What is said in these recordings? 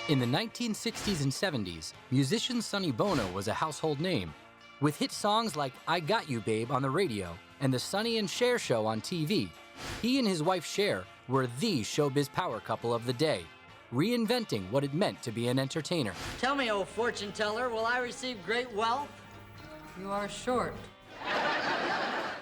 In the 1960s and 70s, musician Sonny Bono was a household name. With hit songs like I Got You Babe on the radio and the Sonny and Cher show on TV, he and his wife Sher were the showbiz power couple of the day, reinventing what it meant to be an entertainer. Tell me, oh fortune teller, will I receive great wealth? You are short.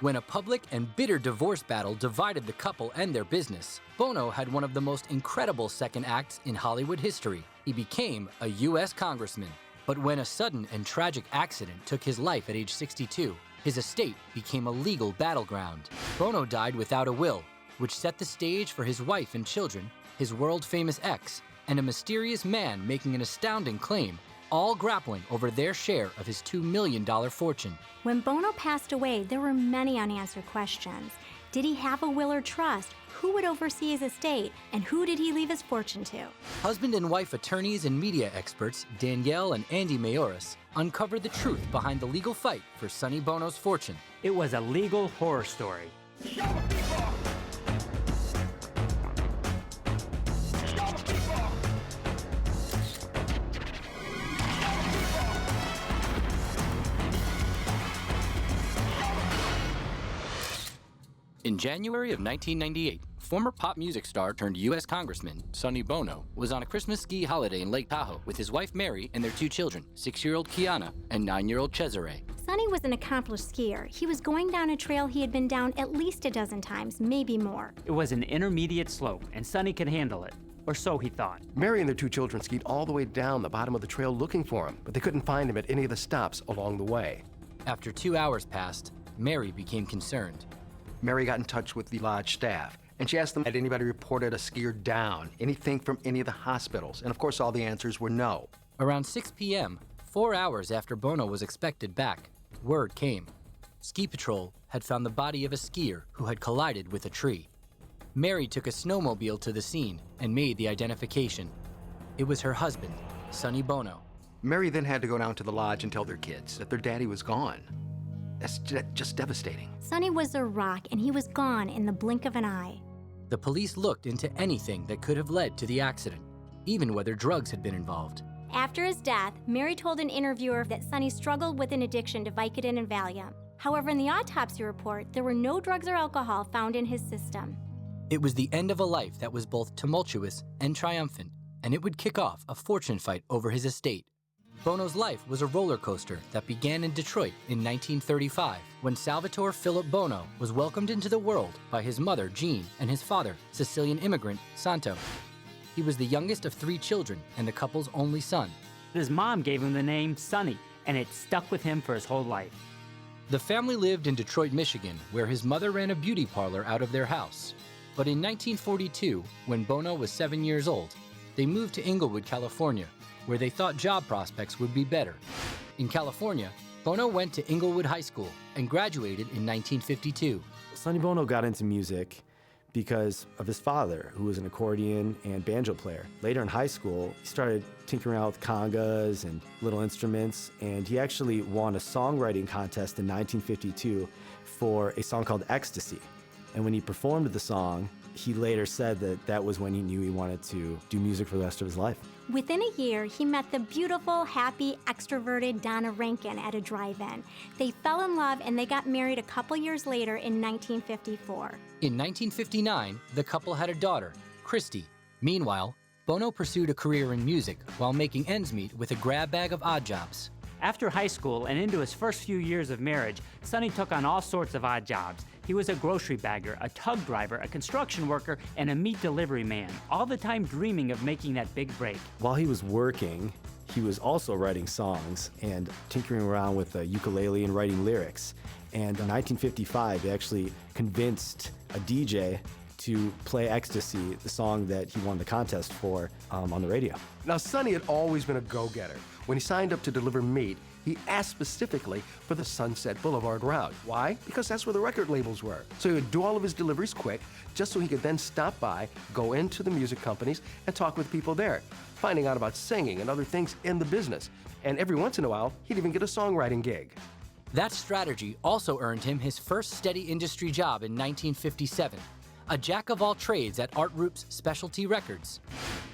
When a public and bitter divorce battle divided the couple and their business, Bono had one of the most incredible second acts in Hollywood history. He became a U.S. congressman. But when a sudden and tragic accident took his life at age 62, his estate became a legal battleground. Bono died without a will, which set the stage for his wife and children, his world-famous ex, and a mysterious man making an astounding claim, all grappling over their share of his $2 million fortune. When Bono passed away, there were many unanswered questions. Did he have a will or trust? Who would oversee his estate? And who did he leave his fortune to? Husband and wife attorneys and media experts Danielle and Andy Mayoris uncovered the truth behind the legal fight for Sonny Bono's fortune. It was a legal horror story. In January of 1998, former pop music star turned U.S. Congressman Sonny Bono was on a Christmas ski holiday in Lake Tahoe with his wife Mary and their two children, 6-year-old Kiana and 9-year-old Cesare. Sonny was an accomplished skier. He was going down a trail he had been down at least a dozen times, maybe more. It was an intermediate slope, and Sonny could handle it. Or so he thought. Mary and their two children skied all the way down the bottom of the trail looking for him, but they couldn't find him at any of the stops along the way. After 2 hours passed, Mary became concerned. Mary got in touch with the lodge staff, and she asked them had anybody reported a skier down, anything from any of the hospitals, and of course all the answers were no. Around 6 p.m., 4 hours after Bono was expected back, word came. Ski Patrol had found the body of a skier who had collided with a tree. Mary took a snowmobile to the scene and made the identification. It was her husband, Sonny Bono. Mary then had to go down to the lodge and tell their kids that their daddy was gone. That's just devastating. Sonny was a rock, and he was gone in the blink of an eye. The police looked into anything that could have led to the accident, even whether drugs had been involved. After his death, Mary told an interviewer that Sonny struggled with an addiction to Vicodin and Valium. However, in the autopsy report, there were no drugs or alcohol found in his system. It was the end of a life that was both tumultuous and triumphant, and it would kick off a fortune fight over his estate. Bono's life was a roller coaster that began in Detroit in 1935 when Salvatore Philip Bono was welcomed into the world by his mother, Jean, and his father, Sicilian immigrant, Santo. He was the youngest of 3 children and the couple's only son. His mom gave him the name Sonny, and it stuck with him for his whole life. The family lived in Detroit, Michigan, where his mother ran a beauty parlor out of their house. But in 1942, when Bono was 7 years old, they moved to Inglewood, California, where they thought job prospects would be better. In California, Bono went to Inglewood High School and graduated in 1952. Sonny Bono got into music because of his father, who was an accordion and banjo player. Later in high school, he started tinkering around with congas and little instruments, and he actually won a songwriting contest in 1952 for a song called Ecstasy. And when he performed the song, he later said that that was when he knew he wanted to do music for the rest of his life. Within a year, he met the beautiful, happy, extroverted Donna Rankin at a drive-in. They fell in love and they got married a couple years later in 1954. In 1959, the couple had a daughter, Christy. Meanwhile, Bono pursued a career in music while making ends meet with a grab bag of odd jobs. After high school and into his first few years of marriage, Sonny took on all sorts of odd jobs. He was a grocery bagger, a tug driver, a construction worker, and a meat delivery man, all the time dreaming of making that big break. While he was working, he was also writing songs and tinkering around with the ukulele and writing lyrics. And in 1955, they actually convinced a DJ to play Ecstasy, the song that he won the contest for, on the radio. Now, Sonny had always been a go-getter. When he signed up to deliver meat, he asked specifically for the Sunset Boulevard route. Why? Because that's where the record labels were. So he would do all of his deliveries quick, just so he could then stop by, go into the music companies, and talk with people there, finding out about singing and other things in the business. And every once in a while, he'd even get a songwriting gig. That strategy also earned him his first steady industry job in 1957. a jack of all trades at Art Roup's Specialty Records.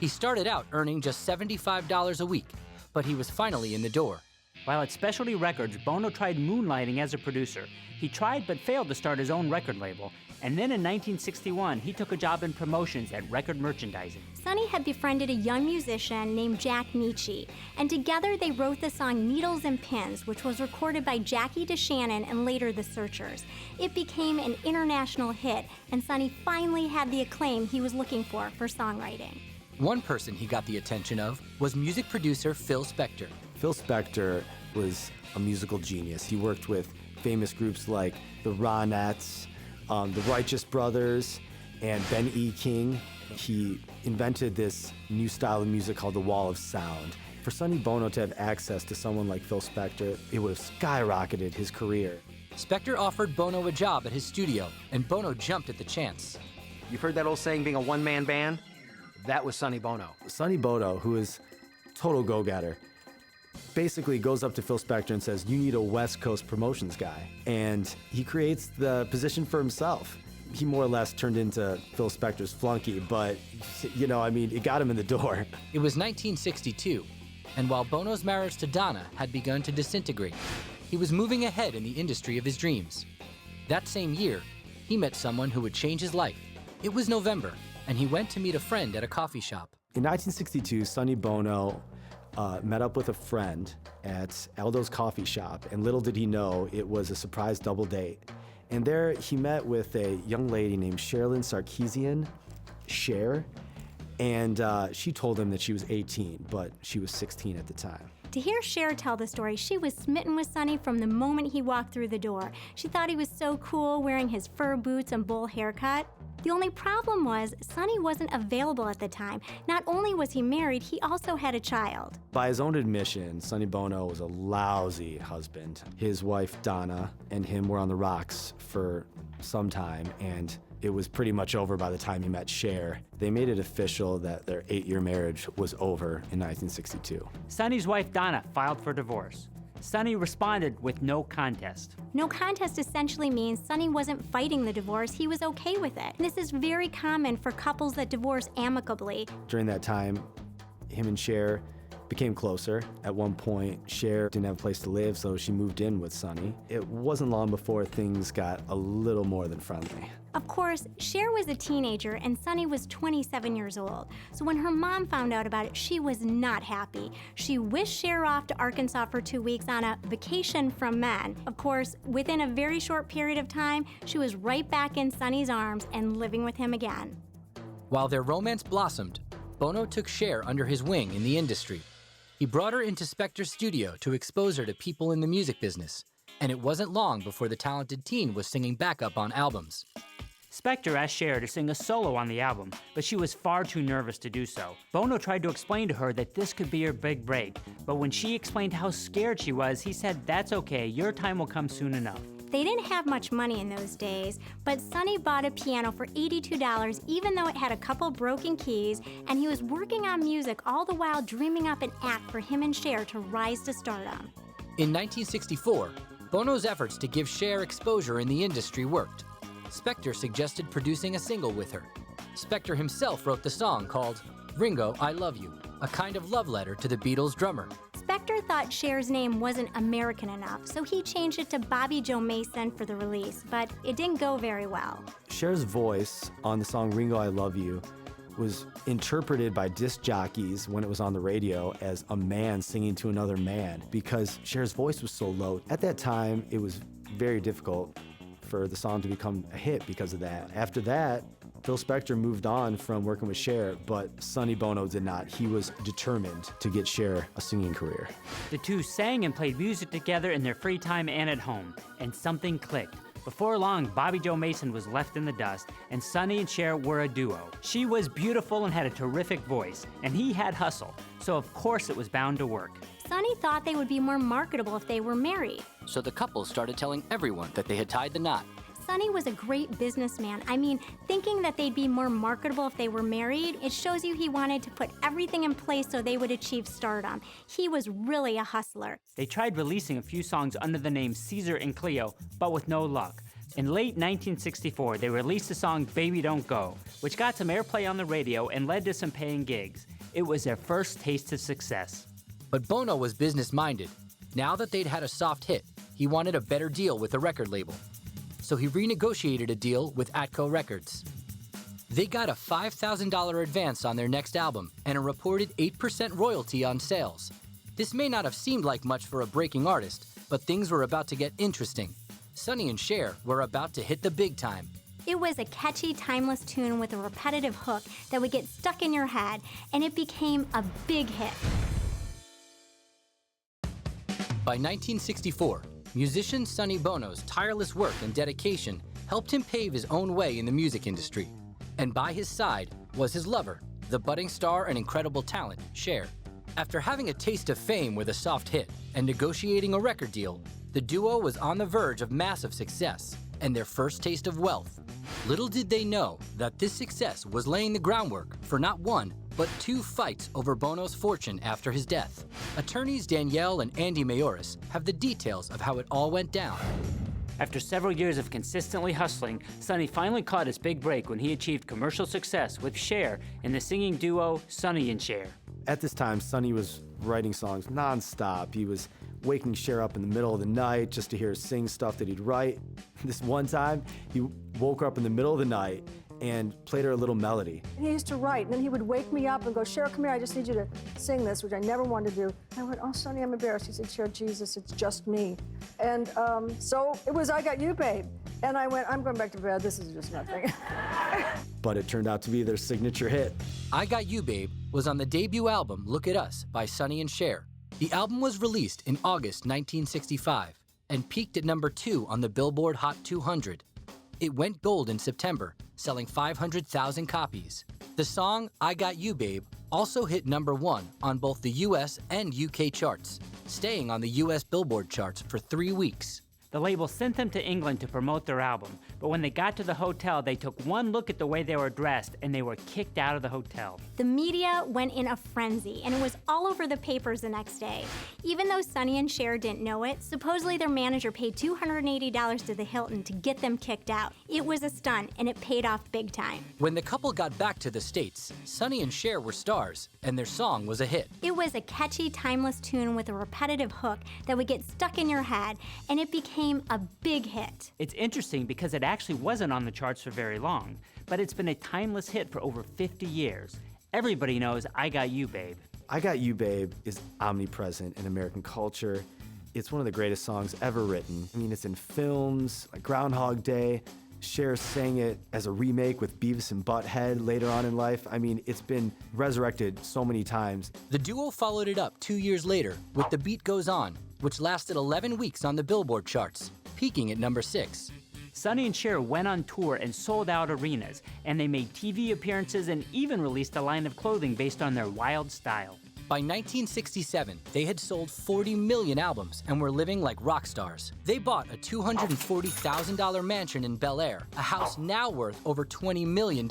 He started out earning just $75 a week, but he was finally in the door. While at Specialty Records, Bono tried moonlighting as a producer. He tried but failed to start his own record label. And then in 1961, he took a job in promotions at Record Merchandising. Sonny had befriended a young musician named Jack Nietzsche, and together they wrote the song Needles and Pins, which was recorded by Jackie DeShannon and later The Searchers. It became an international hit, and Sonny finally had the acclaim he was looking for songwriting. One person he got the attention of was music producer Phil Spector. Phil Spector was a musical genius. He worked with famous groups like the Ronettes, the Righteous Brothers, and Ben E. King. He invented this new style of music called the Wall of Sound. For Sonny Bono to have access to someone like Phil Spector, it would have skyrocketed his career. Spector offered Bono a job at his studio, and Bono jumped at the chance. You've heard that old saying, being a one-man band? That was Sonny Bono. Sonny Bono, who is total go-getter, basically goes up to Phil Spector and says, "You need a West Coast promotions guy." And he creates the position for himself. He more or less turned into Phil Spector's flunky, but, it got him in the door. It was 1962, and while Bono's marriage to Donna had begun to disintegrate, he was moving ahead in the industry of his dreams. That same year, he met someone who would change his life. It was November, and he went to meet a friend at a coffee shop. In 1962, Sonny Bono met up with a friend at Aldo's coffee shop, and little did he know it was a surprise double date. And there he met with a young lady named Sherilyn Sarkeesian, Sher, and she told him that she was 18, but she was 16 at the time. To hear Cher tell the story, she was smitten with Sonny from the moment he walked through the door. She thought he was so cool wearing his fur boots and bowl haircut. The only problem was Sonny wasn't available at the time. Not only was he married, he also had a child. By his own admission, Sonny Bono was a lousy husband. His wife, Donna, and him were on the rocks for some time, and it was pretty much over by the time he met Cher. They made it official that their 8-year marriage was over in 1962. Sonny's wife, Donna, filed for divorce. Sonny responded with no contest. No contest essentially means Sonny wasn't fighting the divorce, he was okay with it. This is very common for couples that divorce amicably. During that time, him and Cher became closer. At one point, Cher didn't have a place to live, so she moved in with Sonny. It wasn't long before things got a little more than friendly. Of course, Cher was a teenager and Sonny was 27 years old. So when her mom found out about it, she was not happy. She wished Cher off to Arkansas for 2 weeks on a vacation from men. Of course, within a very short period of time, she was right back in Sonny's arms and living with him again. While their romance blossomed, Bono took Cher under his wing in the industry. He brought her into Spector's studio to expose her to people in the music business, and it wasn't long before the talented teen was singing backup on albums. Spectre asked Cher to sing a solo on the album, but she was far too nervous to do so. Bono tried to explain to her that this could be her big break, but when she explained how scared she was, he said, "That's okay, your time will come soon enough." They didn't have much money in those days, but Sonny bought a piano for $82 even though it had a couple broken keys, and he was working on music all the while dreaming up an act for him and Cher to rise to stardom. In 1964, Bono's efforts to give Cher exposure in the industry worked. Spector suggested producing a single with her. Spector himself wrote the song called Ringo, I Love You, a kind of love letter to the Beatles' drummer. Spector thought Cher's name wasn't American enough, so he changed it to Bobby Joe Mason for the release, but it didn't go very well. Cher's voice on the song Ringo, I Love You was interpreted by disc jockeys when it was on the radio as a man singing to another man because Cher's voice was so low. At that time, it was very difficult for the song to become a hit because of that. After that, Phil Spector moved on from working with Cher, but Sonny Bono did not. He was determined to get Cher a singing career. The two sang and played music together in their free time and at home, and something clicked. Before long, Bobby Joe Mason was left in the dust, and Sonny and Cher were a duo. She was beautiful and had a terrific voice, and he had hustle, so of course it was bound to work. Sonny thought they would be more marketable if they were married. So the couple started telling everyone that they had tied the knot. Sonny was a great businessman. I mean, thinking that they'd be more marketable if they were married, it shows you he wanted to put everything in place so they would achieve stardom. He was really a hustler. They tried releasing a few songs under the name Caesar and Cleo, but with no luck. In late 1964, they released the song Baby Don't Go, which got some airplay on the radio and led to some paying gigs. It was their first taste of success. But Bono was business-minded. Now that they'd had a soft hit, he wanted a better deal with the record label. So he renegotiated a deal with Atco Records. They got a $5,000 advance on their next album and a reported 8% royalty on sales. This may not have seemed like much for a breaking artist, but things were about to get interesting. Sonny and Cher were about to hit the big time. It was a catchy, timeless tune with a repetitive hook that would get stuck in your head, and it became a big hit. By 1964, musician Sonny Bono's tireless work and dedication helped him pave his own way in the music industry. And by his side was his lover, the budding star and incredible talent, Cher. After having a taste of fame with a soft hit and negotiating a record deal, the duo was on the verge of massive success and their first taste of wealth. Little did they know that this success was laying the groundwork for not one, but two fights over Bono's fortune after his death. Attorneys Danielle and Andy Mayoris have the details of how it all went down. After several years of consistently hustling, Sonny finally caught his big break when he achieved commercial success with Cher in the singing duo Sonny and Cher. At this time, Sonny was writing songs nonstop. He was waking Cher up in the middle of the night just to hear her sing stuff that he'd write. This one time, he woke her up in the middle of the night and played her a little melody. He used to write, and then he would wake me up and go, Cher, come here, I just need you to sing this, which I never wanted to do. I went, oh, Sonny, I'm embarrassed. He said, Cher, Jesus, it's just me. And so it was I Got You, Babe. And I went, I'm going back to bed, this is just nothing. But it turned out to be their signature hit. I Got You, Babe was on the debut album Look at Us by Sonny and Cher. The album was released in August 1965 and peaked at number 2 on the Billboard Hot 200. It went gold in September, selling 500,000 copies. The song I Got You, Babe also hit number 1 on both the US and UK charts, staying on the US Billboard charts for 3 weeks. The label sent them to England to promote their album, but when they got to the hotel, they took one look at the way they were dressed and they were kicked out of the hotel. The media went in a frenzy, and it was all over the papers the next day. Even though Sonny and Cher didn't know it, supposedly their manager paid $280 to the Hilton to get them kicked out. It was a stunt, and it paid off big time. When the couple got back to the States, Sonny and Cher were stars, and their song was a hit. It was a catchy, timeless tune with a repetitive hook that would get stuck in your head, and it became a big hit. It's interesting because it actually wasn't on the charts for very long, but it's been a timeless hit for over 50 years. Everybody knows I Got You, Babe. I Got You, Babe is omnipresent in American culture. It's one of the greatest songs ever written. I mean, it's in films like Groundhog Day. Cher sang it as a remake with Beavis and Butthead later on in life. I mean, it's been resurrected so many times. The duo followed it up 2 years later with The Beat Goes On, which lasted 11 weeks on the Billboard charts, peaking at number 6. Sonny and Cher went on tour and sold out arenas, and they made TV appearances and even released a line of clothing based on their wild style. By 1967, they had sold 40 million albums and were living like rock stars. They bought a $240,000 mansion in Bel Air, a house now worth over $20 million,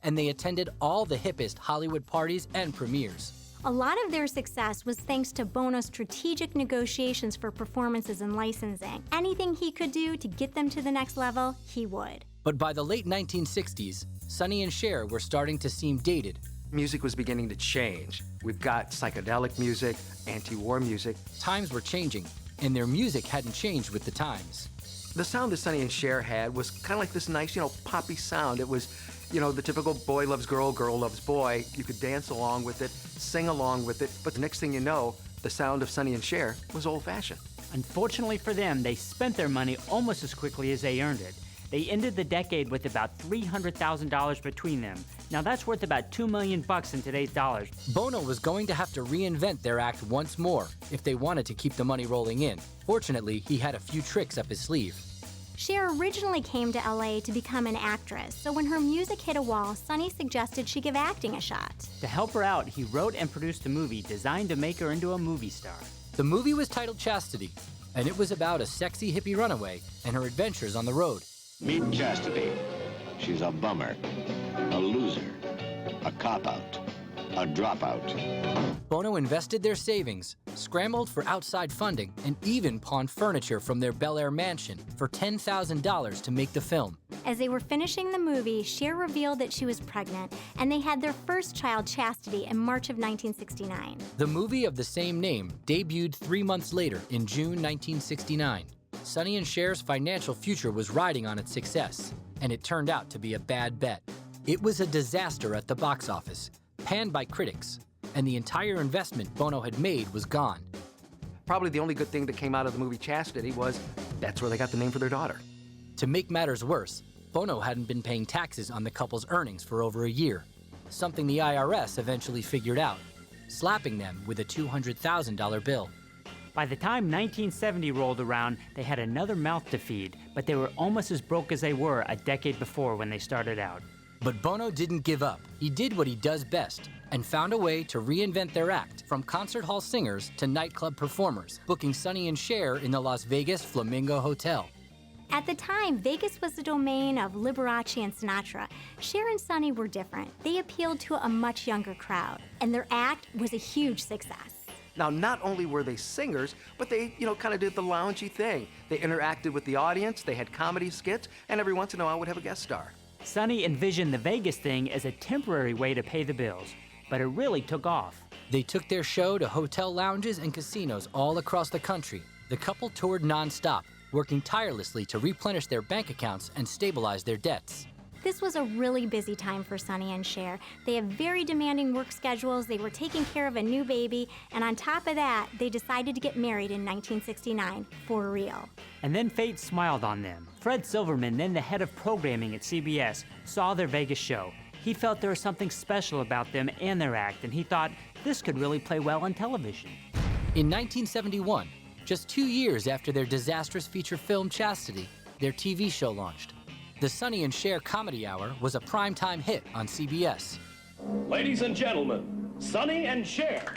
and they attended all the hippest Hollywood parties and premieres. A lot of their success was thanks to Bono's strategic negotiations for performances and licensing. Anything he could do to get them to the next level, he would. But by the late 1960s, Sonny and Cher were starting to seem dated. Music was beginning to change. We've got psychedelic music, anti-war music. Times were changing, and their music hadn't changed with the times. The sound that Sonny and Cher had was kind of like this nice, poppy sound. It was, the typical boy loves girl, girl loves boy. You could dance along with it, sing along with it, but the next thing you know, the sound of Sonny and Cher was old-fashioned. Unfortunately for them, they spent their money almost as quickly as they earned it. They ended the decade with about $300,000 between them. Now that's worth about $2 million in today's dollars. Bono was going to have to reinvent their act once more if they wanted to keep the money rolling in. Fortunately, he had a few tricks up his sleeve. Cher originally came to LA to become an actress, so when her music hit a wall, Sonny suggested she give acting a shot. To help her out, he wrote and produced a movie designed to make her into a movie star. The movie was titled Chastity, and it was about a sexy hippie runaway and her adventures on the road. Meet Chastity. She's a bummer, a loser, a cop-out. a dropout. Bono invested their savings, scrambled for outside funding, and even pawned furniture from their Bel Air mansion for $10,000 to make the film. As they were finishing the movie, Cher revealed that she was pregnant, and they had their first child, Chastity, in March of 1969. The movie of the same name debuted 3 months later in June 1969. Sonny and Cher's financial future was riding on its success, and it turned out to be a bad bet. It was a disaster at the box office, panned by critics, and the entire investment Bono had made was gone. Probably the only good thing that came out of the movie Chastity was that's where they got the name for their daughter. To make matters worse, Bono hadn't been paying taxes on the couple's earnings for over a year, something the IRS eventually figured out, slapping them with a $200,000 bill. By the time 1970 rolled around, they had another mouth to feed, but they were almost as broke as they were a decade before when they started out. But Bono didn't give up. He did what he does best and found a way to reinvent their act, from concert hall singers to nightclub performers, booking Sonny and Cher in the Las Vegas Flamingo Hotel. At the time, Vegas was the domain of Liberace and Sinatra. Cher and Sonny were different. They appealed to a much younger crowd, and their act was a huge success. Now, not only were they singers, but they, kind of did the loungy thing. They interacted with the audience, they had comedy skits, and every once in a while would have a guest star. Sonny envisioned the Vegas thing as a temporary way to pay the bills, but it really took off. They took their show to hotel lounges and casinos all across the country. The couple toured nonstop, working tirelessly to replenish their bank accounts and stabilize their debts. This was a really busy time for Sonny and Cher. They have very demanding work schedules, they were taking care of a new baby, and on top of that, they decided to get married in 1969, for real. And then fate smiled on them. Fred Silverman, then the head of programming at CBS, saw their Vegas show. He felt there was something special about them and their act, and he thought this could really play well on television. In 1971, just 2 years after their disastrous feature film Chastity, their TV show launched. The Sonny and Cher Comedy Hour was a primetime hit on CBS. Ladies and gentlemen, Sonny and Cher.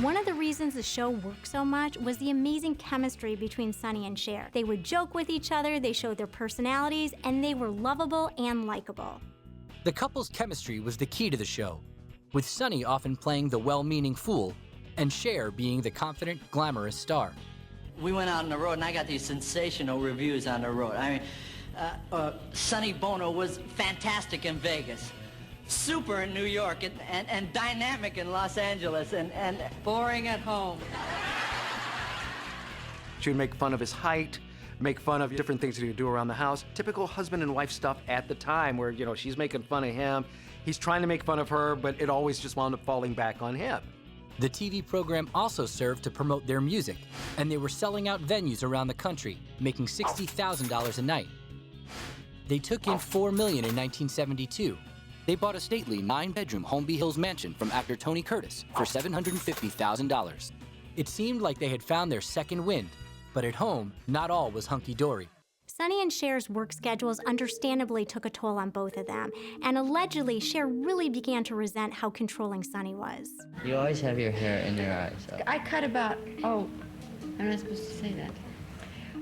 One of the reasons the show worked so much was the amazing chemistry between Sonny and Cher. They would joke with each other, they showed their personalities, and they were lovable and likable. The couple's chemistry was the key to the show, with Sonny often playing the well-meaning fool and Cher being the confident, glamorous star. We went out on the road, and I got these sensational reviews on the road. I mean, Sonny Bono was fantastic in Vegas, super in New York, and dynamic in Los Angeles, and Boring at home. She would make fun of his height, make fun of different things that he would do around the house. Typical husband and wife stuff at the time where, she's making fun of him. He's trying to make fun of her, but it always just wound up falling back on him. The TV program also served to promote their music, and they were selling out venues around the country, making $60,000 a night. They took in $4 million in 1972. They bought a stately 9-bedroom Holmby Hills mansion from actor Tony Curtis for $750,000. It seemed like they had found their second wind, but at home, not all was hunky-dory. Sonny and Cher's work schedules understandably took a toll on both of them, and allegedly, Cher really began to resent how controlling Sonny was. you always have your hair in your eyes. So. I cut about, I'm not supposed to say that.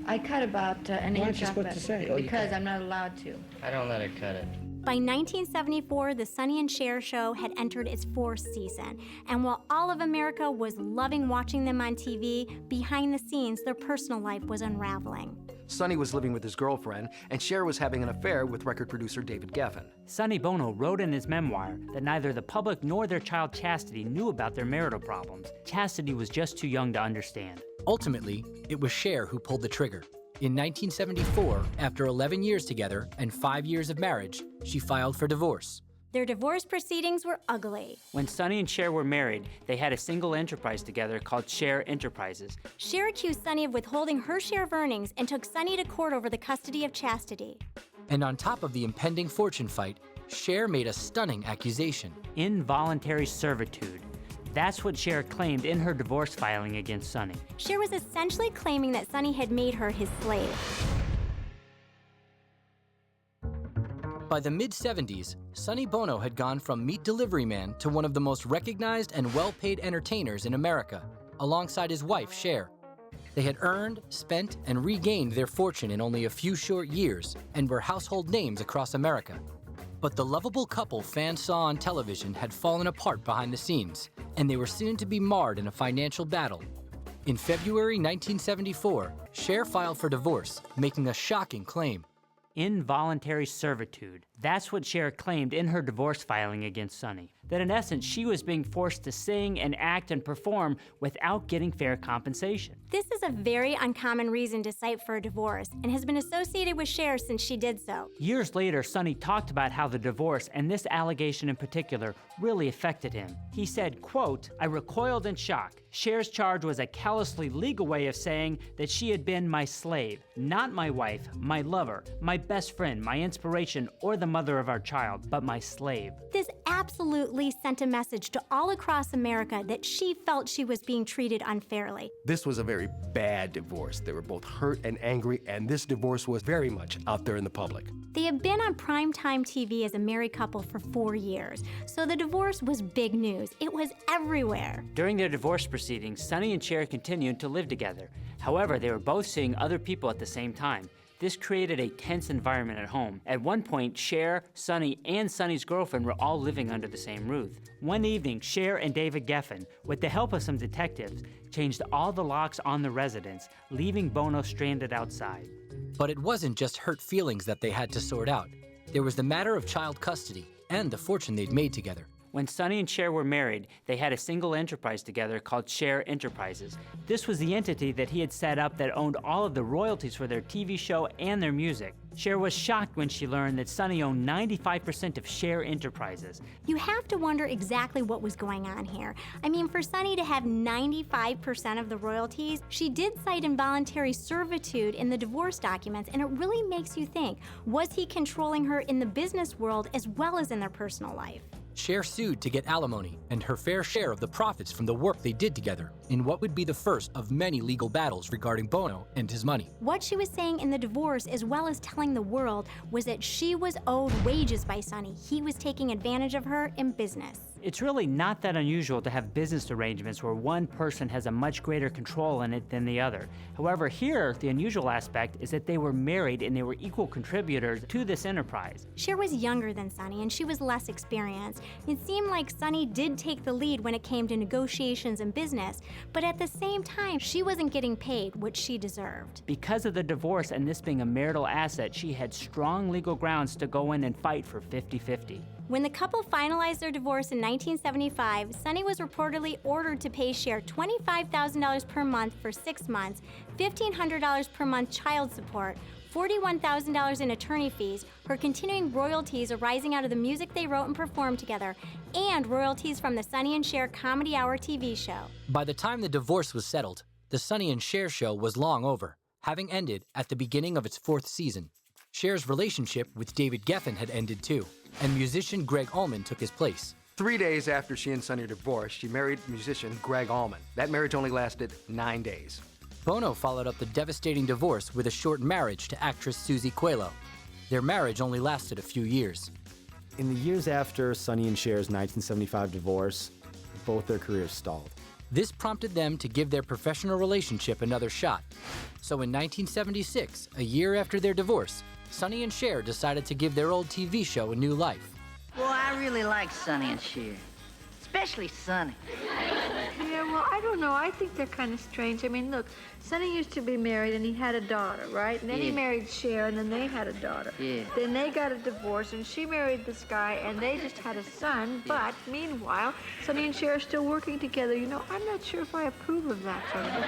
I cut about an inch off it because I'm not allowed to. I don't let her cut it. By 1974, the Sonny and Cher show had entered its 4th season, and while all of America was loving watching them on TV, behind the scenes, their personal life was unraveling. Sonny was living with his girlfriend, and Cher was having an affair with record producer David Geffen. Sonny Bono wrote in his memoir that neither the public nor their child Chastity knew about their marital problems. Chastity was just too young to understand. Ultimately, it was Cher who pulled the trigger. In 1974, after 11 years together and 5 years of marriage, she filed for divorce. Their divorce proceedings were ugly. When Sonny and Cher were married, they had a single enterprise together called Cher Enterprises. Cher accused Sonny of withholding her share of earnings and took Sonny to court over the custody of Chastity. And on top of the impending fortune fight, Cher made a stunning accusation. Involuntary servitude. That's what Cher claimed in her divorce filing against Sonny. Cher was essentially claiming that Sonny had made her his slave. By the mid-70s, Sonny Bono had gone from meat delivery man to one of the most recognized and well-paid entertainers in America, alongside his wife, Cher. They had earned, spent, and regained their fortune in only a few short years, and were household names across America. But the lovable couple fans saw on television had fallen apart behind the scenes, and they were soon to be marred in a financial battle. In February 1974, Cher filed for divorce, making a shocking claim. Involuntary servitude. That's what Cher claimed in her divorce filing against Sonny. That in essence, she was being forced to sing and act and perform without getting fair compensation. This is a very uncommon reason to cite for a divorce and has been associated with Cher since she did so. Years later, Sonny talked about how the divorce, and this allegation in particular, really affected him. He said, quote, "I recoiled in shock. Cher's charge was a callously legal way of saying that she had been my slave, not my wife, my lover, my best friend, my inspiration, or the mother of our child, but my slave." This absolutely sent a message to all across America that she felt she was being treated unfairly. This was a very bad divorce. They were both hurt and angry, and this divorce was very much out there in the public. They had been on primetime TV as a married couple for 4 years, so the divorce was big news. It was everywhere. During their divorce proceedings, Sonny and Cher continued to live together. However, they were both seeing other people at the same time. This created a tense environment at home. At one point, Cher, Sonny, and Sonny's girlfriend were all living under the same roof. One evening, Cher and David Geffen, with the help of some detectives, changed all the locks on the residence, leaving Bono stranded outside. But it wasn't just hurt feelings that they had to sort out. There was the matter of child custody and the fortune they'd made together. When Sonny and Cher were married, they had a single enterprise together called Cher Enterprises. This was the entity that he had set up that owned all of the royalties for their TV show and their music. Cher was shocked when she learned that Sonny owned 95% of Cher Enterprises. You have to wonder exactly what was going on here. I mean, for Sonny to have 95% of the royalties, she did cite involuntary servitude in the divorce documents, and it really makes you think, was he controlling her in the business world as well as in their personal life? Cher sued to get alimony and her fair share of the profits from the work they did together in what would be the first of many legal battles regarding Bono and his money. What she was saying in the divorce, as well as telling the world, was that she was owed wages by Sonny. He was taking advantage of her in business. It's really not that unusual to have business arrangements where one person has a much greater control in it than the other. However, here, the unusual aspect is that they were married and they were equal contributors to this enterprise. Cher was younger than Sonny and she was less experienced. It seemed like Sonny did take the lead when it came to negotiations and business, but at the same time, she wasn't getting paid what she deserved. Because of the divorce and this being a marital asset, she had strong legal grounds to go in and fight for 50-50. When the couple finalized their divorce in 1975, Sonny was reportedly ordered to pay Cher $25,000 per month for 6 months, $1,500 per month child support, $41,000 in attorney fees, her continuing royalties arising out of the music they wrote and performed together, and royalties from the Sonny and Cher Comedy Hour TV show. By the time the divorce was settled, the Sonny and Cher show was long over, having ended at the beginning of its 4th season. Cher's relationship with David Geffen had ended too, and musician Greg Allman took his place. 3 days after she and Sonny divorced, she married musician Greg Allman. That marriage only lasted 9 days. Bono followed up the devastating divorce with a short marriage to actress Susie Coelho. Their marriage only lasted a few years. In the years after Sonny and Cher's 1975 divorce, both their careers stalled. This prompted them to give their professional relationship another shot. So in 1976, a year after their divorce, Sonny and Cher decided to give their old TV show a new life. Well, I really like Sonny and Cher, especially Sonny. Yeah, well, I don't know. I think they're kind of strange. I mean, look, Sonny used to be married and he had a daughter, right? And then he married Cher and then they had a daughter. Yeah. Then they got a divorce and she married this guy and they just had a son. But meanwhile, Sonny and Cher are still working together. You know, I'm not sure if I approve of that sort of thing.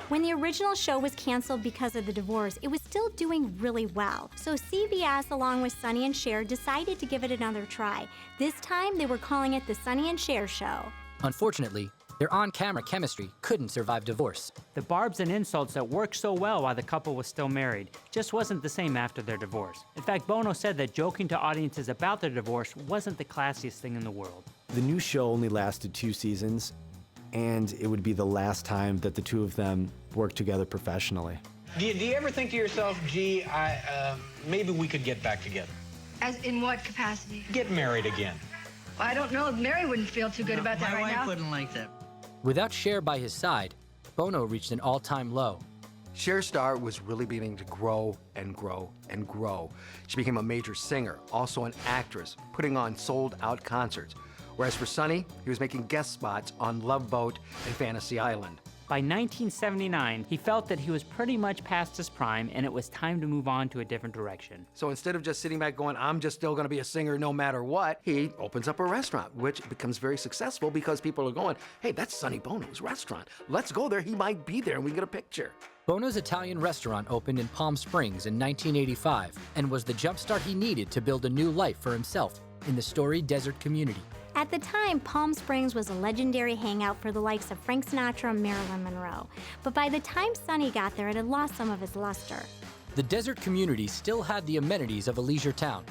When the original show was canceled because of the divorce, it was still doing really well. So CBS, along with Sonny and Cher, decided to give it another try. This time, they were calling it The Sonny and Cher Show. Unfortunately, their on-camera chemistry couldn't survive divorce. The barbs and insults that worked so well while the couple was still married just wasn't the same after their divorce. In fact, Bono said that joking to audiences about their divorce wasn't the classiest thing in the world. The new show only lasted 2 seasons, and it would be the last time that the two of them worked together professionally. Do you ever think to yourself, gee, maybe we could get back together? As in what capacity? Get married again. Well, I don't know. Mary wouldn't feel too good about that right now. My wife wouldn't like that. Without Cher by his side, Bono reached an all-time low. Cher's star was really beginning to grow and grow and grow. She became a major singer, also an actress, putting on sold-out concerts. Whereas for Sonny, he was making guest spots on Love Boat and Fantasy Island. By 1979, he felt that he was pretty much past his prime and it was time to move on to a different direction. So instead of just sitting back going, I'm just still gonna be a singer no matter what, he opens up a restaurant, which becomes very successful because people are going, hey, that's Sonny Bono's restaurant. Let's go there, he might be there, and we get a picture. Bono's Italian restaurant opened in Palm Springs in 1985 and was the jumpstart he needed to build a new life for himself in the storied desert community. At the time, Palm Springs was a legendary hangout for the likes of Frank Sinatra and Marilyn Monroe. But by the time Sonny got there, it had lost some of its luster. The desert community still had the amenities of a leisure town: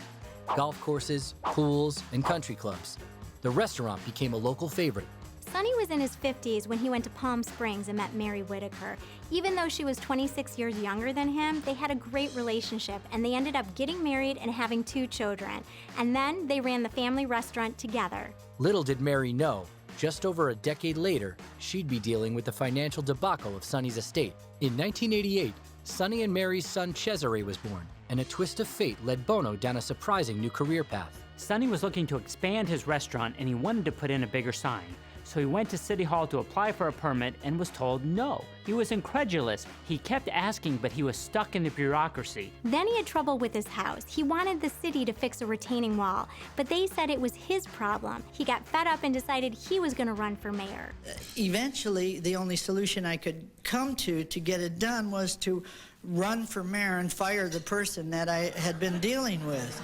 golf courses, pools, and country clubs. The restaurant became a local favorite. Sonny was in his 50s when he went to Palm Springs and met Mary Whitaker. Even though she was 26 years younger than him, they had a great relationship, and they ended up getting married and having 2 children. And then they ran the family restaurant together. Little did Mary know, just over a decade later, she'd be dealing with the financial debacle of Sonny's estate. In 1988, Sonny and Mary's son Cesare was born, and a twist of fate led Bono down a surprising new career path. Sonny was looking to expand his restaurant and he wanted to put in a bigger sign. So he went to City Hall to apply for a permit and was told no. He was incredulous. He kept asking, but he was stuck in the bureaucracy. Then he had trouble with his house. He wanted the city to fix a retaining wall, but they said it was his problem. He got fed up and decided he was going to run for mayor. Eventually, the only solution I could come to get it done was to run for mayor and fire the person that I had been dealing with.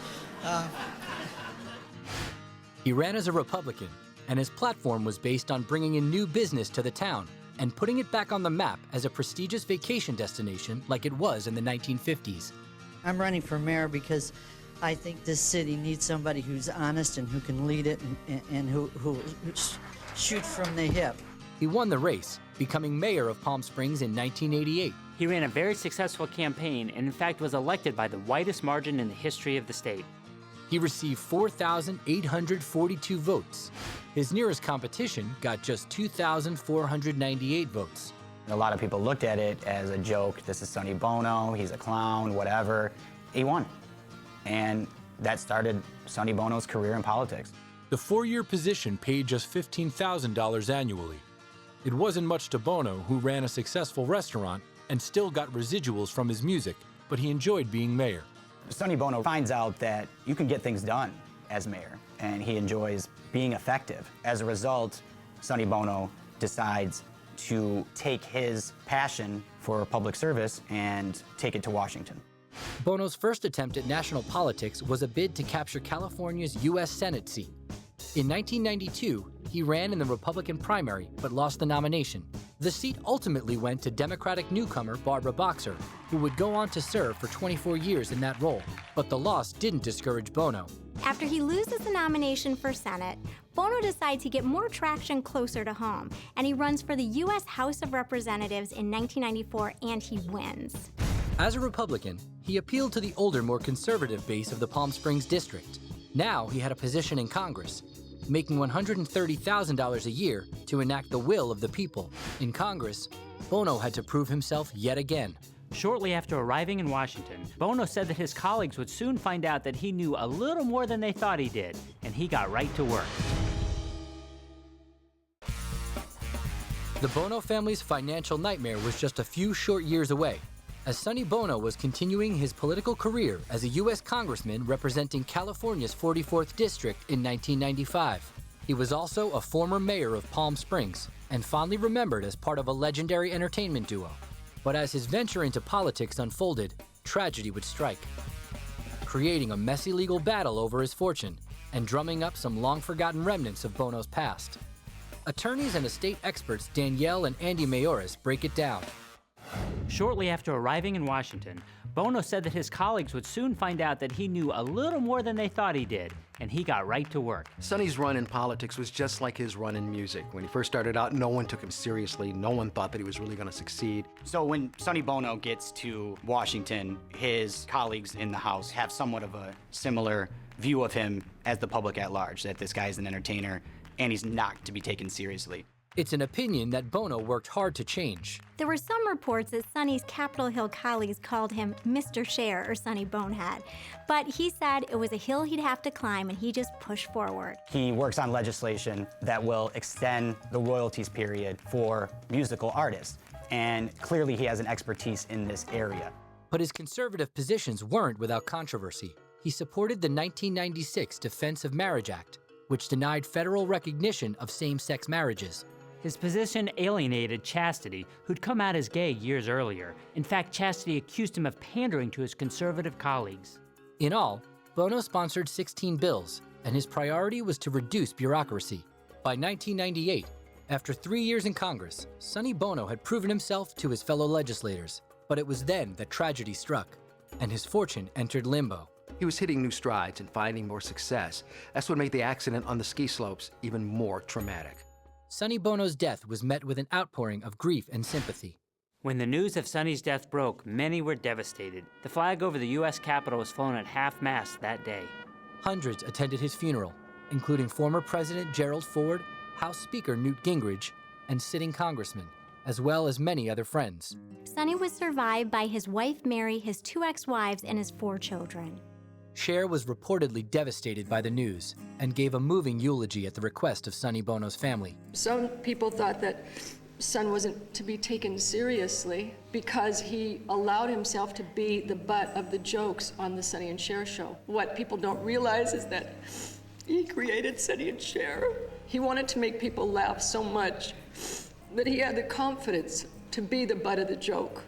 He ran as a Republican, and his platform was based on bringing in new business to the town and putting it back on the map as a prestigious vacation destination like it was in the 1950s. I'm running for mayor because I think this city needs somebody who's honest and who can lead it and who shoot from the hip. He won the race, becoming mayor of Palm Springs in 1988. He ran a very successful campaign and in fact was elected by the widest margin in the history of the state. He received 4,842 votes. His nearest competition got just 2,498 votes. A lot of people looked at it as a joke. This is Sonny Bono, he's a clown, whatever. He won. And that started Sonny Bono's career in politics. The 4-year position paid just $15,000 annually. It wasn't much to Bono, who ran a successful restaurant and still got residuals from his music, but he enjoyed being mayor. Sonny Bono finds out that you can get things done as mayor, and he enjoys being effective. As a result, Sonny Bono decides to take his passion for public service and take it to Washington. Bono's first attempt at national politics was a bid to capture California's U.S. Senate seat. In 1992, he ran in the Republican primary but lost the nomination. The seat ultimately went to Democratic newcomer Barbara Boxer, who would go on to serve for 24 years in that role. But the loss didn't discourage Bono. After he loses the nomination for Senate, Bono decides to get more traction closer to home, and he runs for the U.S. House of Representatives in 1994, and he wins. As a Republican, he appealed to the older, more conservative base of the Palm Springs district. Now he had a position in Congress, making $130,000 a year to enact the will of the people. In Congress, Bono had to prove himself yet again. Shortly after arriving in Washington, Bono said that his colleagues would soon find out that he knew a little more than they thought he did, and he got right to work. The Bono family's financial nightmare was just a few short years away, as Sonny Bono was continuing his political career as a U.S. congressman representing California's 44th District in 1995. He was also a former mayor of Palm Springs and fondly remembered as part of a legendary entertainment duo. But as his venture into politics unfolded, tragedy would strike, creating a messy legal battle over his fortune and drumming up some long-forgotten remnants of Bono's past. Attorneys and estate experts Danielle and Andy Mayoris break it down. Shortly after arriving in Washington, Bono said that his colleagues would soon find out that he knew a little more than they thought he did, and he got right to work. Sonny's run in politics was just like his run in music. When he first started out, no one took him seriously. No one thought that he was really going to succeed. So when Sonny Bono gets to Washington, his colleagues in the House have somewhat of a similar view of him as the public at large, that this guy's an entertainer and he's not to be taken seriously. It's an opinion that Bono worked hard to change. There were some reports that Sonny's Capitol Hill colleagues called him Mr. Cher or Sonny Bonehead, but he said it was a hill he'd have to climb and he just pushed forward. He works on legislation that will extend the royalties period for musical artists, and clearly he has an expertise in this area. But his conservative positions weren't without controversy. He supported the 1996 Defense of Marriage Act, which denied federal recognition of same-sex marriages. His position alienated Chastity, who'd come out as gay years earlier. In fact, Chastity accused him of pandering to his conservative colleagues. In all, Bono sponsored 16 bills, and his priority was to reduce bureaucracy. By 1998, after 3 years in Congress, Sonny Bono had proven himself to his fellow legislators. But it was then that tragedy struck, and his fortune entered limbo. He was hitting new strides and finding more success. That's what made the accident on the ski slopes even more traumatic. Sonny Bono's death was met with an outpouring of grief and sympathy. When the news of Sonny's death broke, many were devastated. The flag over the U.S. Capitol was flown at half-mast that day. Hundreds attended his funeral, including former President Gerald Ford, House Speaker Newt Gingrich, and sitting congressmen, as well as many other friends. Sonny was survived by his wife Mary, his 2 ex-wives, and his 4 children. Cher was reportedly devastated by the news and gave a moving eulogy at the request of Sonny Bono's family. Some people thought that Son wasn't to be taken seriously because he allowed himself to be the butt of the jokes on the Sonny and Cher show. What people don't realize is that he created Sonny and Cher. He wanted to make people laugh so much that he had the confidence to be the butt of the joke.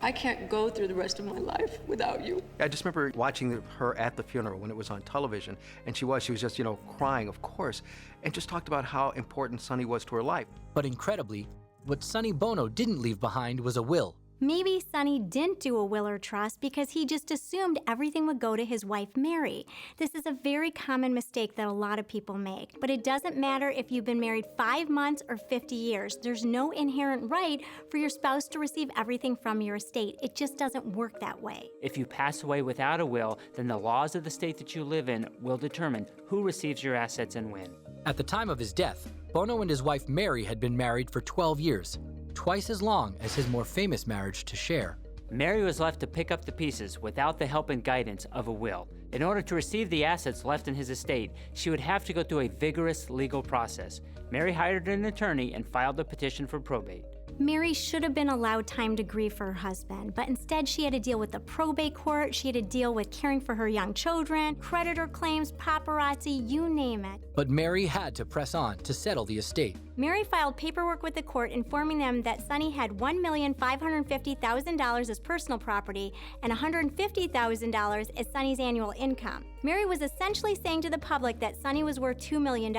I can't go through the rest of my life without you. I just remember watching her at the funeral when it was on television, and she was just, crying, of course, and just talked about how important Sonny was to her life. But incredibly, what Sonny Bono didn't leave behind was a will. Maybe Sonny didn't do a will or trust because he just assumed everything would go to his wife, Mary. This is a very common mistake that a lot of people make. But it doesn't matter if you've been married 5 months or 50 years. There's no inherent right for your spouse to receive everything from your estate. It just doesn't work that way. If you pass away without a will, then the laws of the state that you live in will determine who receives your assets and when. At the time of his death, Bono and his wife Mary had been married for 12 years. Twice as long as his more famous marriage to Cher. Mary was left to pick up the pieces without the help and guidance of a will. In order to receive the assets left in his estate, she would have to go through a vigorous legal process. Mary hired an attorney and filed a petition for probate. Mary should have been allowed time to grieve for her husband, but instead she had to deal with the probate court, she had to deal with caring for her young children, creditor claims, paparazzi, you name it. But Mary had to press on to settle the estate. Mary filed paperwork with the court informing them that Sonny had $1,550,000 as personal property and $150,000 as Sonny's annual income. Mary was essentially saying to the public that Sonny was worth $2 million.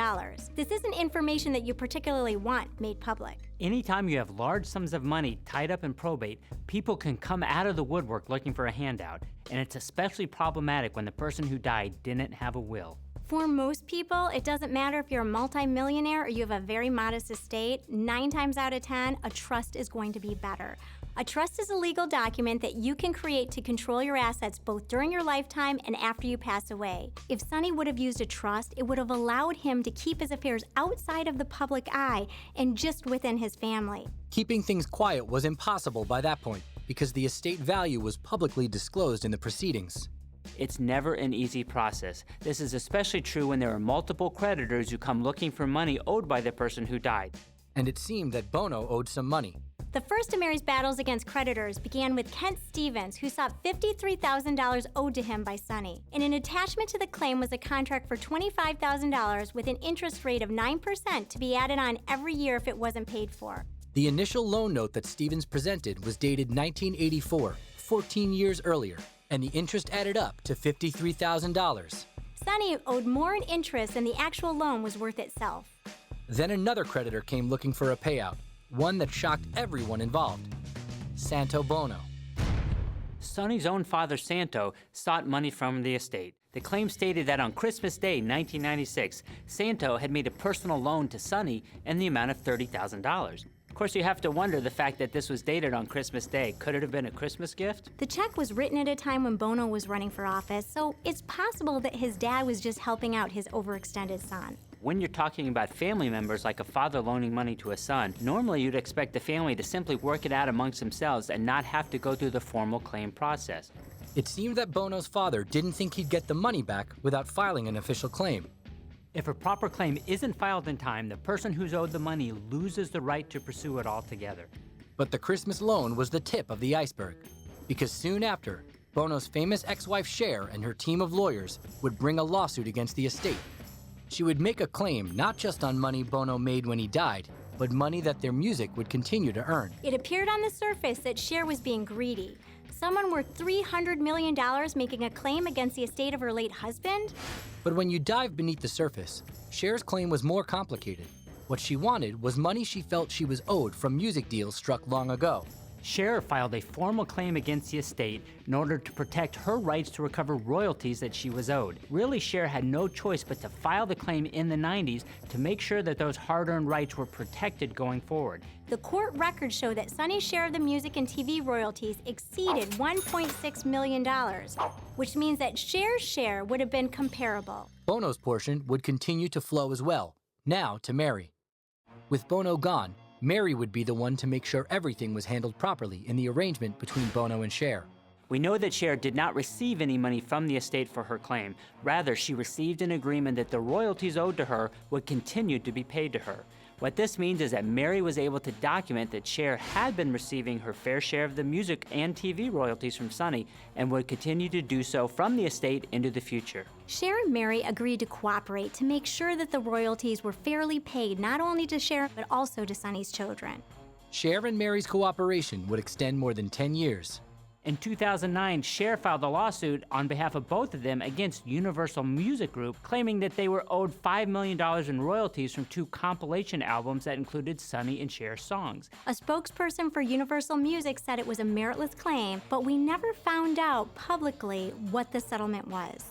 This isn't information that you particularly want made public. Anytime you have large sums of money tied up in probate, people can come out of the woodwork looking for a handout, and it's especially problematic when the person who died didn't have a will. For most people, it doesn't matter if you're a multimillionaire or you have a very modest estate, 9 times out of 10, a trust is going to be better. A trust is a legal document that you can create to control your assets both during your lifetime and after you pass away. If Sonny would have used a trust, it would have allowed him to keep his affairs outside of the public eye and just within his family. Keeping things quiet was impossible by that point because the estate value was publicly disclosed in the proceedings. It's never an easy process. This is especially true when there are multiple creditors who come looking for money owed by the person who died. And it seemed that Bono owed some money. The first of Mary's battles against creditors began with Kent Stevens, who sought $53,000 owed to him by Sonny. And an attachment to the claim was a contract for $25,000 with an interest rate of 9% to be added on every year if it wasn't paid for. The initial loan note that Stevens presented was dated 1984, 14 years earlier, and the interest added up to $53,000. Sonny owed more in interest than the actual loan was worth itself. Then another creditor came looking for a payout, one that shocked everyone involved: Santo Bono. Sonny's own father, Santo, sought money from the estate. The claim stated that on Christmas Day, 1996, Santo had made a personal loan to Sonny in the amount of $30,000. Of course, you have to wonder the fact that this was dated on Christmas Day. Could it have been a Christmas gift? The check was written at a time when Bono was running for office, so it's possible that his dad was just helping out his overextended son. When you're talking about family members like a father loaning money to a son, normally you'd expect the family to simply work it out amongst themselves and not have to go through the formal claim process. It seemed that Bono's father didn't think he'd get the money back without filing an official claim. If a proper claim isn't filed in time, the person who's owed the money loses the right to pursue it altogether. But the Christmas loan was the tip of the iceberg, because soon after, Bono's famous ex-wife Cher and her team of lawyers would bring a lawsuit against the estate. She would make a claim not just on money Bono made when he died, but money that their music would continue to earn. It appeared on the surface that Cher was being greedy. Someone worth $300 million making a claim against the estate of her late husband? But when you dive beneath the surface, Cher's claim was more complicated. What she wanted was money she felt she was owed from music deals struck long ago. Sher filed a formal claim against the estate in order to protect her rights to recover royalties that she was owed. Really, Sher had no choice but to file the claim in the 90s to make sure that those hard-earned rights were protected going forward. The court records show that Sonny's share of the music and TV royalties exceeded $1.6 million, which means that Cher's share would have been comparable. Bono's portion would continue to flow as well, now to Mary. With Bono gone, Mary would be the one to make sure everything was handled properly in the arrangement between Bono and Cher. We know that Cher did not receive any money from the estate for her claim. Rather, she received an agreement that the royalties owed to her would continue to be paid to her. What this means is that Mary was able to document that Cher had been receiving her fair share of the music and TV royalties from Sonny and would continue to do so from the estate into the future. Cher and Mary agreed to cooperate to make sure that the royalties were fairly paid not only to Cher but also to Sonny's children. Cher and Mary's cooperation would extend more than 10 years. In 2009, Cher filed a lawsuit on behalf of both of them against Universal Music Group, claiming that they were owed $5 million in royalties from 2 compilation albums that included Sonny and Cher songs. A spokesperson for Universal Music said it was a meritless claim, but we never found out publicly what the settlement was.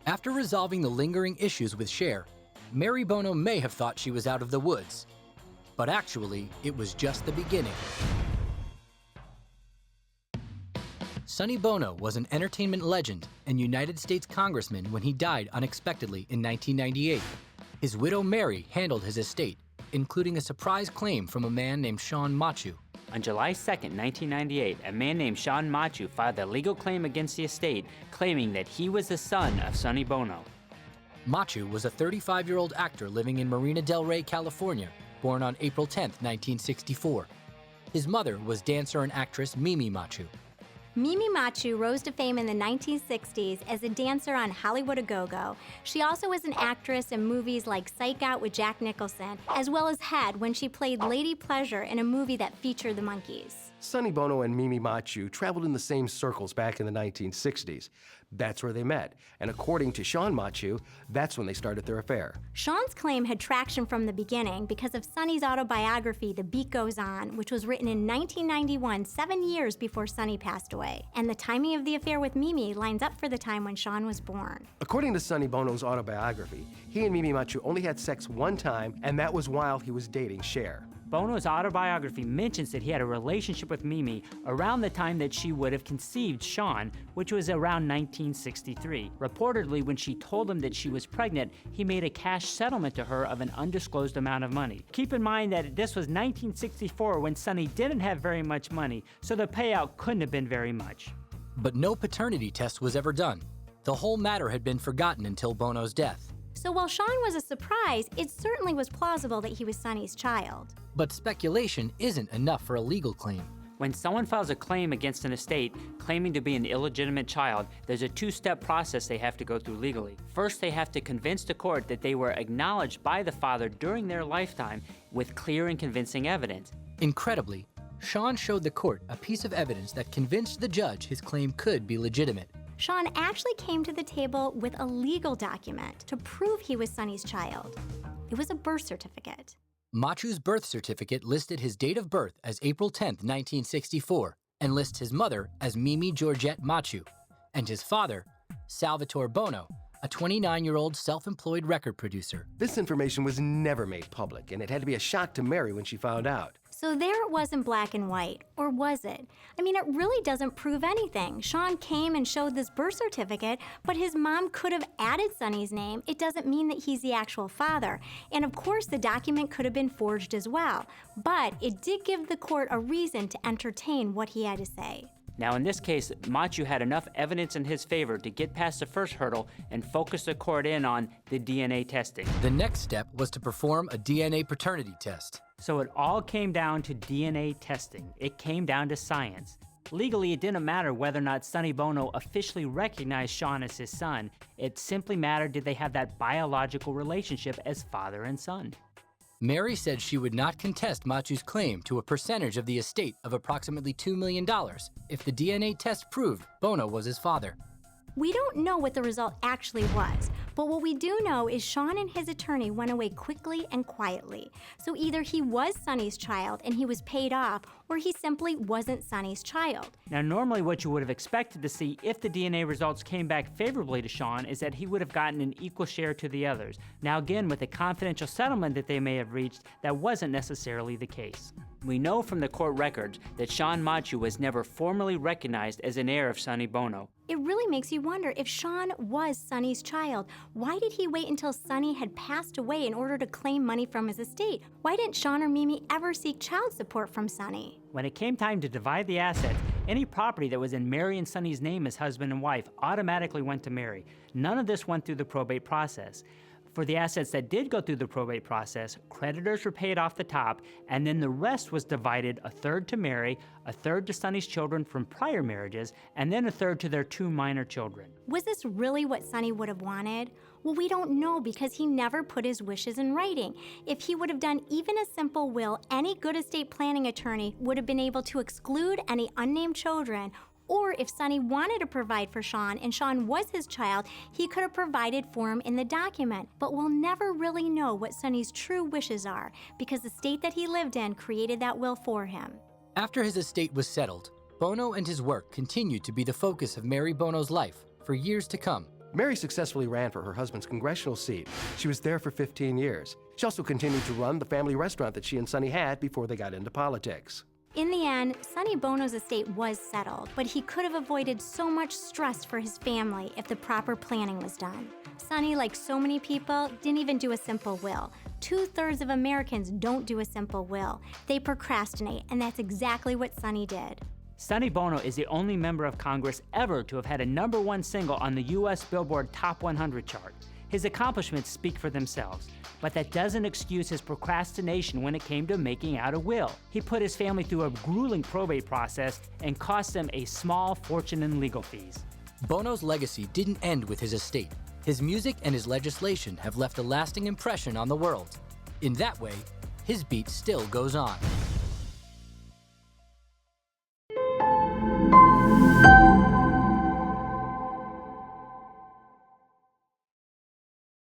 After resolving the lingering issues with Cher, Mary Bono may have thought she was out of the woods. But actually, it was just the beginning. Sonny Bono was an entertainment legend and United States Congressman when he died unexpectedly in 1998. His widow Mary handled his estate, including a surprise claim from a man named Sean Machu. On July 2, 1998, a man named Sean Machu filed a legal claim against the estate, claiming that he was the son of Sonny Bono. Machu was a 35-year-old actor living in Marina del Rey, California, born on April 10, 1964. His mother was dancer and actress Mimi Machu. Mimi Machu rose to fame in the 1960s as a dancer on Hollywood A Go-Go. She also was an actress in movies like Psych Out with Jack Nicholson, as well as Head when she played Lady Pleasure in a movie that featured the Monkees. Sonny Bono and Mimi Machu traveled in the same circles back in the 1960s. That's where they met, and according to Sean Machu, that's when they started their affair. Sean's claim had traction from the beginning because of Sonny's autobiography, The Beat Goes On, which was written in 1991, 7 years before Sonny passed away. And the timing of the affair with Mimi lines up for the time when Sean was born. According to Sonny Bono's autobiography, he and Mimi Machu only had sex one time, and that was while he was dating Cher. Bono's autobiography mentions that he had a relationship with Mimi around the time that she would have conceived Sean, which was around 1963. Reportedly, when she told him that she was pregnant, he made a cash settlement to her of an undisclosed amount of money. Keep in mind that this was 1964 when Sonny didn't have very much money, so the payout couldn't have been very much. But no paternity test was ever done. The whole matter had been forgotten until Bono's death. So while Sean was a surprise, it certainly was plausible that he was Sonny's child. But speculation isn't enough for a legal claim. When someone files a claim against an estate claiming to be an illegitimate child, there's a 2-step process they have to go through legally. First, they have to convince the court that they were acknowledged by the father during their lifetime with clear and convincing evidence. Incredibly, Sean showed the court a piece of evidence that convinced the judge his claim could be legitimate. Sean actually came to the table with a legal document to prove he was Sonny's child. It was a birth certificate. Machu's birth certificate listed his date of birth as April 10, 1964, and lists his mother as Mimi Georgette Machu, and his father, Salvatore Bono, a 29-year-old self-employed record producer. This information was never made public, and it had to be a shock to Mary when she found out. So there it was in black and white, or was it? I mean, it really doesn't prove anything. Sean came and showed this birth certificate, but his mom could have added Sonny's name. It doesn't mean that he's the actual father. And of course, the document could have been forged as well. But it did give the court a reason to entertain what he had to say. Now, in this case, Machu had enough evidence in his favor to get past the first hurdle and focus the court in on the DNA testing. The next step was to perform a DNA paternity test. So it all came down to DNA testing. It came down to science. Legally, it didn't matter whether or not Sonny Bono officially recognized Sean as his son. It simply mattered, did they have that biological relationship as father and son. Mary said she would not contest Machu's claim to a percentage of the estate of approximately $2 million if the DNA test proved Bono was his father. We don't know what the result actually was, but what we do know is Sean and his attorney went away quickly and quietly. So either he was Sonny's child and he was paid off, or he simply wasn't Sonny's child. Now, normally what you would have expected to see if the DNA results came back favorably to Sean is that he would have gotten an equal share to the others. Now again, with the confidential settlement that they may have reached, that wasn't necessarily the case. We know from the court records that Sean Machu was never formally recognized as an heir of Sonny Bono. It really makes you wonder, if Sean was Sonny's child, why did he wait until Sonny had passed away in order to claim money from his estate? Why didn't Sean or Mimi ever seek child support from Sonny? When it came time to divide the assets, any property that was in Mary and Sonny's name as husband and wife automatically went to Mary. None of this went through the probate process. For the assets that did go through the probate process, creditors were paid off the top, and then the rest was divided, a third to Mary, a third to Sonny's children from prior marriages, and then a third to their 2 minor children. Was this really what Sonny would have wanted? Well, we don't know because he never put his wishes in writing. If he would have done even a simple will, any good estate planning attorney would have been able to exclude any unnamed children. Or if Sonny wanted to provide for Sean and Sean was his child, he could have provided for him in the document. But we'll never really know what Sonny's true wishes are because the state that he lived in created that will for him. After his estate was settled, Bono and his work continued to be the focus of Mary Bono's life for years to come. Mary successfully ran for her husband's congressional seat. She was there for 15 years. She also continued to run the family restaurant that she and Sonny had before they got into politics. In the end, Sonny Bono's estate was settled, but he could have avoided so much stress for his family if the proper planning was done. Sonny, like so many people, didn't even do a simple will. 2/3 of Americans don't do a simple will. They procrastinate, and that's exactly what Sonny did. Sonny Bono is the only member of Congress ever to have had a #1 single on the US Billboard Top 100 chart. His accomplishments speak for themselves, but that doesn't excuse his procrastination when it came to making out a will. He put his family through a grueling probate process and cost them a small fortune in legal fees. Bono's legacy didn't end with his estate. His music and his legislation have left a lasting impression on the world. In that way, his beat still goes on.